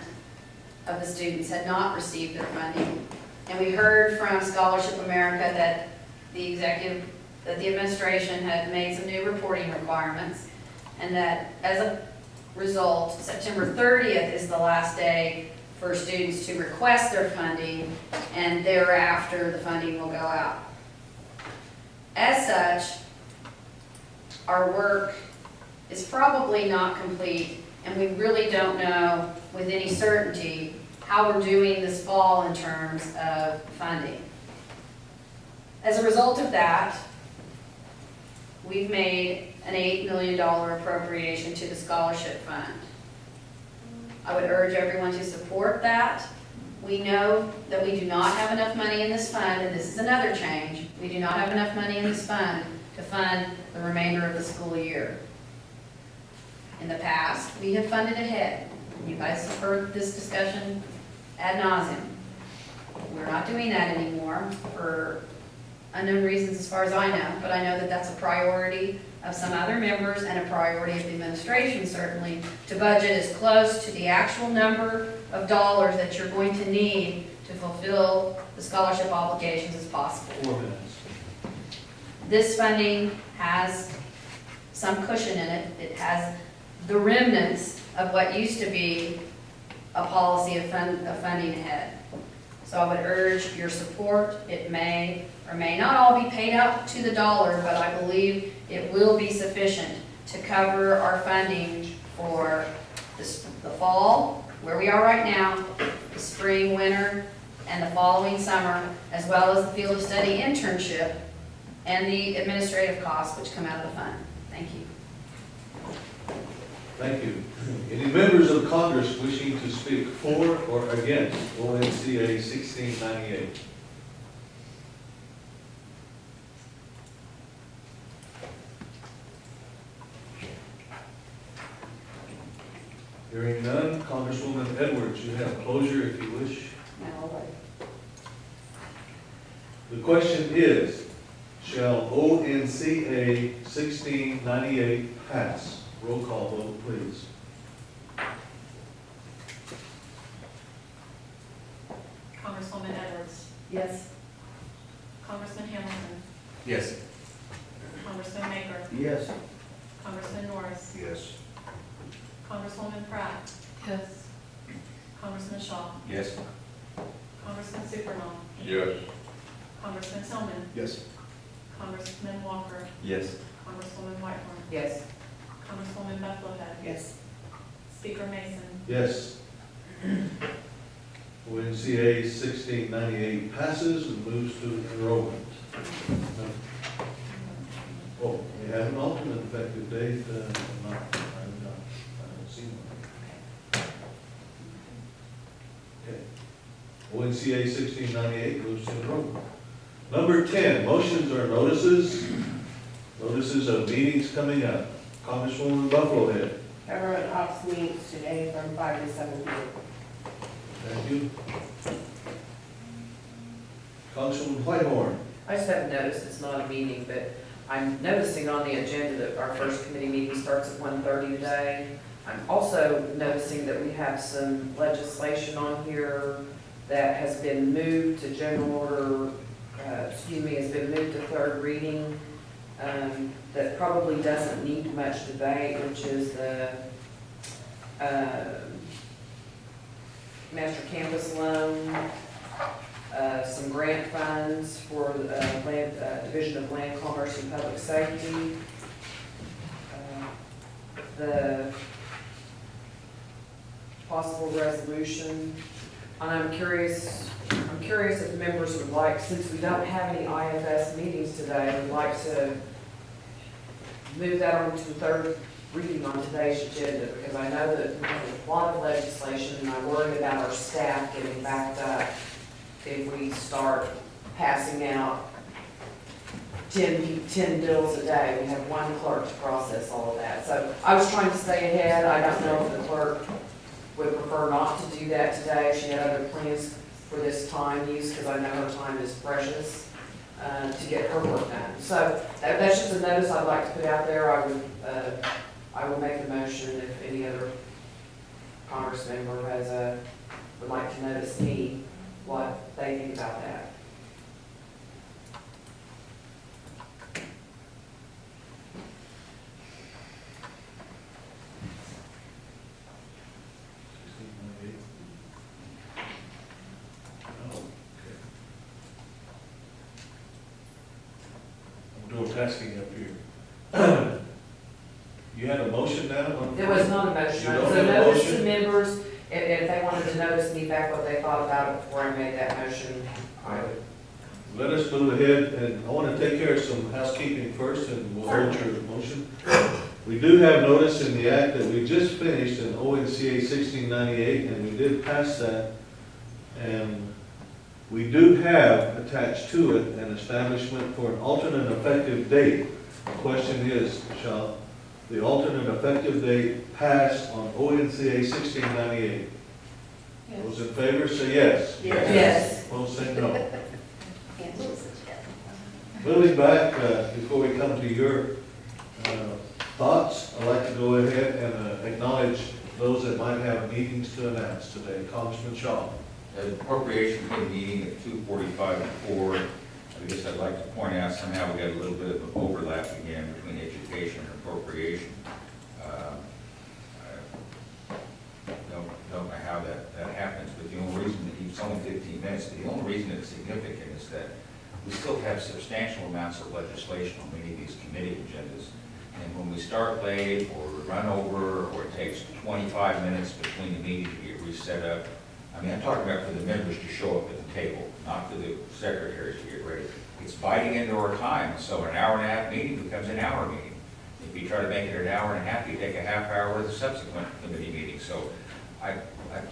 of the students had not received their funding. And we heard from Scholarship America that the administration had made some new reporting requirements, and that as a result, September 30th is the last day for students to request their funding, and thereafter the funding will go out. As such, our work is probably not complete, and we really don't know with any certainty how we're doing this fall in terms of funding. As a result of that, we've made an $8 million appropriation to the scholarship fund. I would urge everyone to support that. We know that we do not have enough money in this fund, and this is another change. We do not have enough money in this fund to fund the remainder of the school year. In the past, we have funded ahead. You guys have heard this discussion ad nauseum. We're not doing that anymore for unknown reasons as far as I know, but I know that that's a priority of some other members and a priority of the administration, certainly, to budget as close to the actual number of dollars that you're going to need to fulfill the scholarship obligations as possible. 4 minutes. This funding has some cushion in it. It has the remnants of what used to be a policy of funding ahead. So I would urge your support. It may or may not all be paid out to the dollar, but I believe it will be sufficient to cover our funding for the fall, where we are right now, the spring, winter, and the following summer, as well as the field of study internship and the administrative costs which come out of the fund. Thank you. Thank you. Any members of Congress wishing to speak for or against ONCA 1698? Hearing none, Congresswoman Edwards, you have closure if you wish. The question is, shall ONCA 1698 pass? Roll call vote, please. Congresswoman Edwards. Yes. Congressman Hamilton. Yes. Congressman Maker. Yes. Congressman Norris. Yes. Congresswoman Pratt. Yes. Congressman Shaw. Yes. Congressman Supernaw. Yes. Congressman Tillman. Yes. Congressman Walker. Yes. Congresswoman Whitehorn. Yes. Congresswoman Bucklehead. Yes. Speaker Mason. Yes. ONCA 1698 passes and moves to enrollment. Oh, we have an alternate effective date, I don't see one. Okay. ONCA 1698 moves to enrollment. Number 10, motions or notices. Notices of meetings coming up. Congresswoman Buffalohead. Government Ops meets today from 5 to 7 p.m. Thank you. Congresswoman Whitehorn. I just haven't noticed, it's not a meeting, but I'm noticing on the agenda that our first committee meeting starts at 1:30 today. I'm also noticing that we have some legislation on here that has been moved to general order, has been moved to third reading, that probably doesn't need much debate, which is the master campus loan, some grant funds for Division of Land Commerce and Public Safety, the possible resolution. And I'm curious if members would like, since we don't have any IFS meetings today, would like to move that on to the third reading on today's agenda, because I know that we have a lot of legislation, and I worry about our staff getting backed up if we start passing out 10 bills a day. We have one clerk to process all of that. So I was trying to stay ahead. I don't know if the clerk would prefer not to do that today, if she had other plans for this time use, because I know her time is precious, to get her work done. So that's just a notice I'd like to put out there. I will make a motion if any other Congress member would like to notice me what they think about that. I'm tasking up here. You had a motion now? It was not a motion. You It don't was a have a notice to motion? members, if they wanted to notice me back what they thought about it before I made that motion, I would. Let us move ahead, and I want to take care of some housekeeping first, and we'll hold your motion. We do have notice in the act that we just finished in ONCA 1698, and we did pass that. And we do have attached to it an establishment for an alternate effective date. The question is, shall the alternate effective date pass on ONCA 1698? Those in favor say yes. Yes. Opposed say no. Moving back, before we come to your thoughts, I'd like to go ahead and acknowledge those that might have meetings to announce today. Congressman Shaw. The appropriation committee meeting at 2:45 to 4. I guess I'd like to point out somehow we got a little bit of an overlap again between education and appropriation. I don't know how that happens, but the only reason that it's only 15 minutes, the only reason it's significant is that we still have substantial amounts of legislation on many of these committee agendas. And when we start late or run over, or it takes 25 minutes between the meetings to get reset up, I mean, I'm talking about for the members to show up at the table, not for the secretaries to get ready. It's biting into our time, so an hour and a half meeting becomes an hour meeting. If you try to make it an hour and a half, you take a half hour with the subsequent committee meeting. So I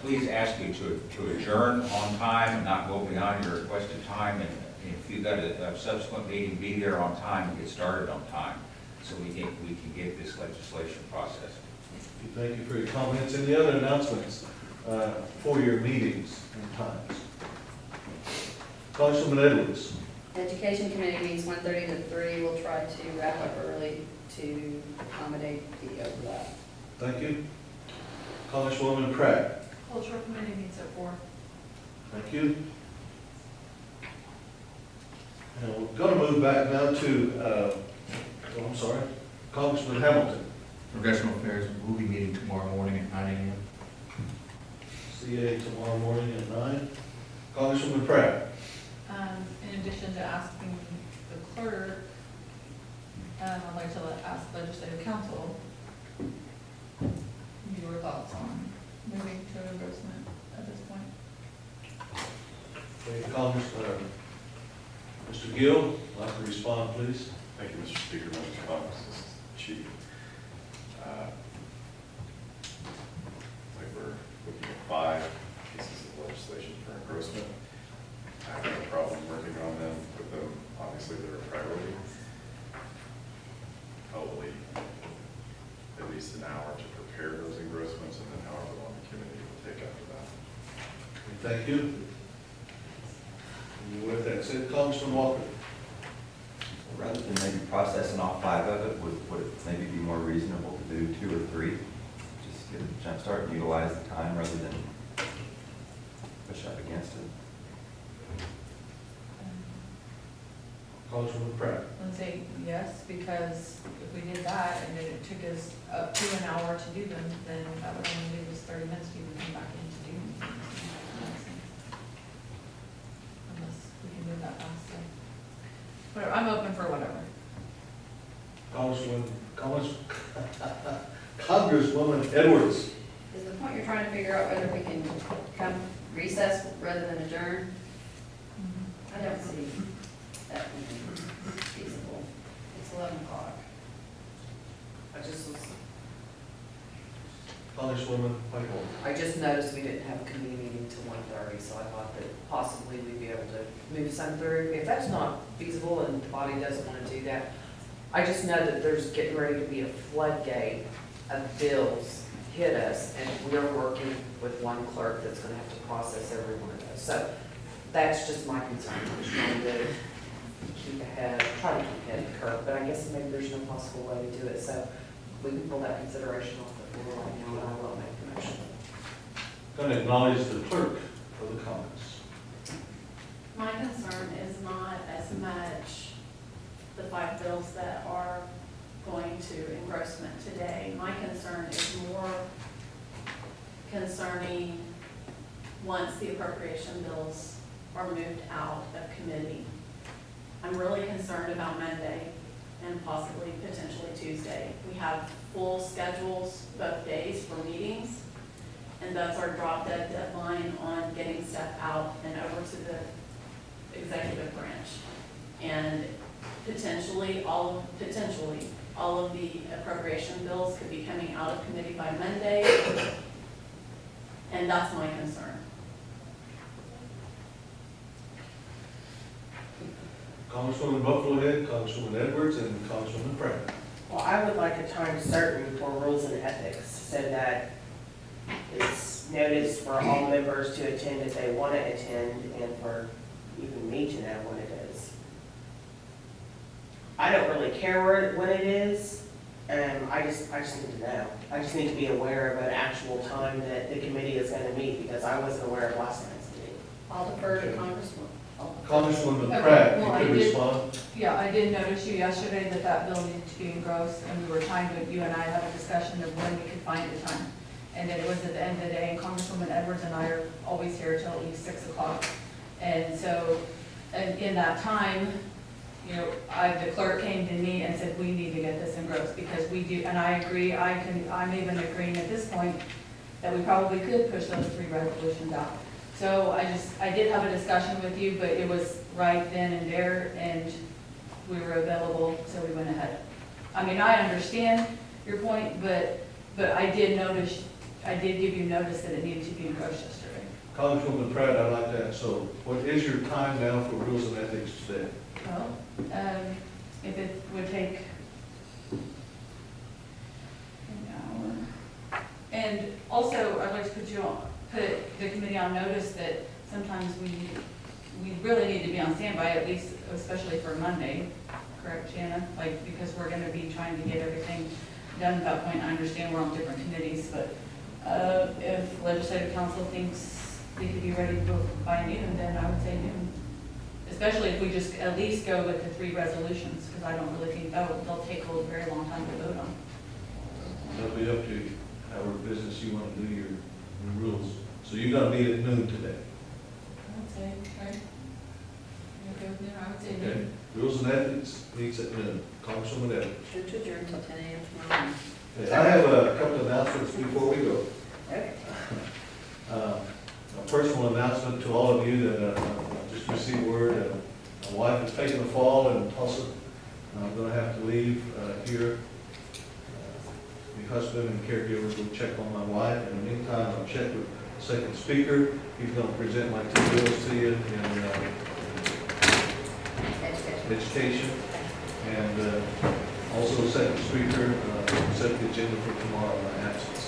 please ask you to adjourn on time and not go beyond your requested time. And if you've got a subsequent meeting, be there on time and get started on time, so we can get this legislation processed. Thank you for your comments. Any other announcements for your meetings and times? Congresswoman Edwards. Education committee meets 1:30 to 3. We'll try to wrap up early to accommodate the overlap. Thank you. Congresswoman Pratt. Cultural committee meets at 4. Thank you. And we're going to move back now to, Congressman Hamilton. Congressional Affairs will be meeting tomorrow morning at 9 a.m. CA tomorrow morning at 9. Congresswoman Pratt. In addition to asking the clerk, I'd like to ask legislative council your thoughts on moving to engrossment at this point. Thank you, Mr. Gill, like to respond, please. Thank you, Mr. Speaker, members of Congress, this is Chief. Like we're looking at 5 pieces of legislation for engrossment. I have no problem working on them, with them, obviously they're a priority. Probably at least an hour to prepare those engrossments, and then however long the committee will take after that. Thank you. And with that said, Congressman Walker. Rather than maybe processing all 5 of it, would it maybe be more reasonable to do 2 or 3? Just get a jump start and utilize the time rather than push up against it. Congresswoman Pratt. Let's say yes, because if we did that and then it took us up to an hour to do them, then that would only leave us 30 minutes to even come back in to do them. Unless we can move that fast, so. Whatever, I'm open for whatever. Congresswoman Edwards. Is the point you're trying to figure out whether we can come recess rather than adjourn? I don't see that being feasible. It's 11 o'clock. I just was, Congresswoman Whitehall. I just noticed we didn't have a committee meeting till 1:30, so I thought that possibly we'd be able to move some through. If that's not feasible and the body doesn't want to do that, I just know that there's getting ready to be a floodgate of bills hit us, and we're working with one clerk that's gonna have to process every one of those. So that's just my concern. I'm just trying to try to keep ahead of the curve, but I guess maybe there's no possible way to do it. So we can pull that consideration off the floor right now, and I will make the motion. Going to acknowledge the clerk for the comments. My concern is not as much the 5 bills that are going to engrossment today. My concern is more concerning once the appropriation bills are moved out of committee. I'm really concerned about Monday and possibly potentially Tuesday. We have full schedules both days for meetings, and that's our drop dead deadline on getting stuff out and over to the executive branch. And potentially all of the appropriation bills could be coming out of committee by Monday, and that's my concern. Congresswoman Buffalo Head, Congresswoman Edwards, and Congresswoman Pratt. Well, I would like a time certain for rules and ethics so that it's noticed for all members to attend if they want to attend, and for even me to know when it is. I don't really care when it is. I just need to know. I just need to be aware of an actual time that the committee is going to meet, because I wasn't aware of last night's meeting. I'll defer to Congressman. Congresswoman Okay, Pratt, well, you I could did- respond. Yeah, I did notice you yesterday that bill needed to be engrossed, and we were trying to, you and I had a discussion of when we could find the time. And then it was at the end of the day, and Congresswoman Edwards and I are always here till at least 6 o'clock. And so, and in that time, you know, the clerk came to me and said, we need to get this engrossed, because we do, and I agree, I'm even agreeing at this point that we probably could push those 3 resolutions out. So I did have a discussion with you, but it was right then and there, and we were available, so we went ahead. I mean, I understand your point, but I did give you notice that it needed to be in Rochester. Congresswoman Pratt, I like that. So what is your time now for rules and ethics today? Well, if it would take an hour. And also, I'd like to put the committee on notice that sometimes we really need to be on standby, at least, especially for Monday, correct, Shanna? Like, because we're gonna be trying to get everything done at that point. I understand we're on different committees, but, if legislative council thinks they could be ready to go by noon, then I would say noon. Especially if we just at least go with the 3 resolutions, because I don't really think they'll take a very long time to vote on. That'll be up to you, however business you want to do your rules. So you're gonna meet at noon today. I would say, right? You okay with noon? I would say Okay. noon. Rules and ethics meets at noon. Congresswoman Evans. Should to adjourn until 10 a.m. tomorrow morning. Okay, I have a couple of announcements before we go. Okay. A personal announcement to all of you that I just received word that my wife has taken a fall in Tulsa. I'm going to have to leave here. My husband and caregivers will check on my wife. In the meantime, I'll check with the second speaker. He's going to present my 2 bills to you in education. And also the second speaker set the agenda for tomorrow in my absence.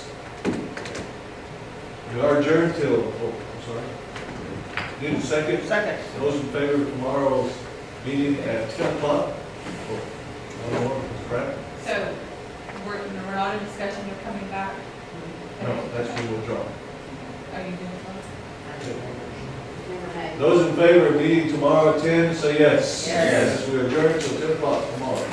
We are adjourned till, I'm sorry. Need a second? Second. Those in favor of tomorrow's meeting at 10 o'clock? One more, Ms. Pratt? So, we're not in discussion of coming back? No, that's when we'll draw. Are you doing Those in favor of meeting tomorrow at 10, say yes. Yes. We adjourn till 10 o'clock tomorrow.